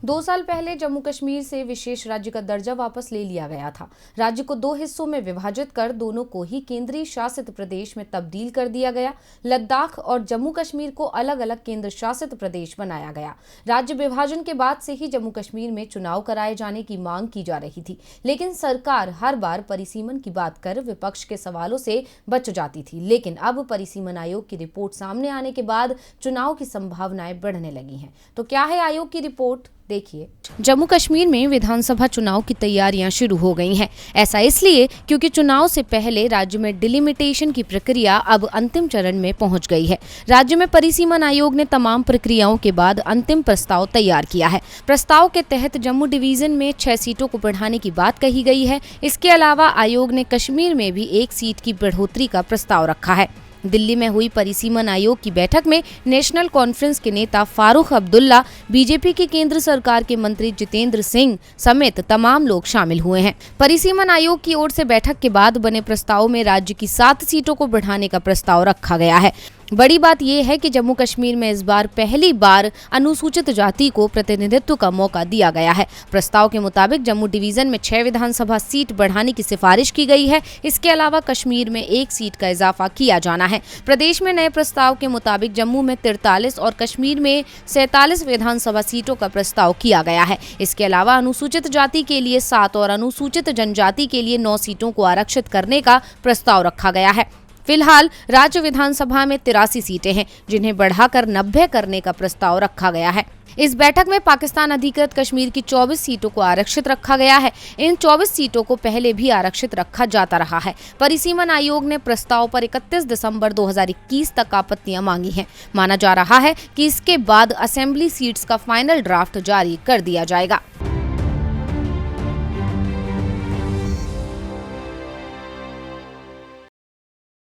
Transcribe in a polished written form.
2 साल पहले जम्मू कश्मीर से विशेष राज्य का दर्जा वापस ले लिया गया था। राज्य को 2 हिस्सों में विभाजित कर दोनों को ही केंद्रीय शासित प्रदेश में तब्दील कर दिया गया। लद्दाख और जम्मू कश्मीर को अलग अलग केंद्र शासित प्रदेश बनाया गया। राज्य विभाजन के बाद से ही जम्मू कश्मीर में चुनाव कराए जाने की मांग की जा रही थी, लेकिन सरकार हर बार परिसीमन की बात कर विपक्ष के सवालों से बच जाती थी। लेकिन अब परिसीमन आयोग की रिपोर्ट सामने आने के बाद चुनाव की संभावनाएं बढ़ने लगी हैं। तो क्या है आयोग की रिपोर्ट, देखिए। जम्मू कश्मीर में विधानसभा चुनाव की तैयारियां शुरू हो गई हैं। ऐसा इसलिए क्योंकि चुनाव से पहले राज्य में डिलिमिटेशन की प्रक्रिया अब अंतिम चरण में पहुंच गई है। राज्य में परिसीमन आयोग ने तमाम प्रक्रियाओं के बाद अंतिम प्रस्ताव तैयार किया है। प्रस्ताव के तहत जम्मू डिवीजन में 6 सीटों को बढ़ाने की बात कही गई है। इसके अलावा आयोग ने कश्मीर में भी 1 सीट की बढ़ोतरी का प्रस्ताव रखा है। दिल्ली में हुई परिसीमन आयोग की बैठक में नेशनल कॉन्फ्रेंस के नेता फारूक अब्दुल्ला, बीजेपी की केंद्र सरकार के मंत्री जितेंद्र सिंह समेत तमाम लोग शामिल हुए हैं। परिसीमन आयोग की ओर से बैठक के बाद बने प्रस्ताव में राज्य की 7 सीटों को बढ़ाने का प्रस्ताव रखा गया है। बड़ी बात यह है कि जम्मू कश्मीर में इस बार पहली बार अनुसूचित जाति को प्रतिनिधित्व का मौका दिया गया है। प्रस्ताव के मुताबिक जम्मू डिवीजन में 6 विधानसभा सीट बढ़ाने की सिफारिश की गई है। इसके अलावा कश्मीर में 1 सीट का इजाफा किया जाना है। प्रदेश में नए प्रस्ताव के मुताबिक जम्मू में 43 और कश्मीर में 47 विधानसभा सीटों का प्रस्ताव किया गया है। इसके अलावा अनुसूचित जाति के लिए 7 और अनुसूचित जनजाति के लिए 9 सीटों को आरक्षित करने का प्रस्ताव रखा गया है। फिलहाल राज्य विधानसभा में 83 सीटें हैं, जिन्हें बढ़ाकर 90 करने का प्रस्ताव रखा गया है। इस बैठक में पाकिस्तान अधिकृत कश्मीर की 24 सीटों को आरक्षित रखा गया है। इन 24 सीटों को पहले भी आरक्षित रखा जाता रहा है। परिसीमन आयोग ने प्रस्ताव पर 31 दिसंबर 2021 तक आपत्तियां मांगी हैं। माना जा रहा है कि इसके बाद असेंबली सीट्स का फाइनल ड्राफ्ट जारी कर दिया जाएगा।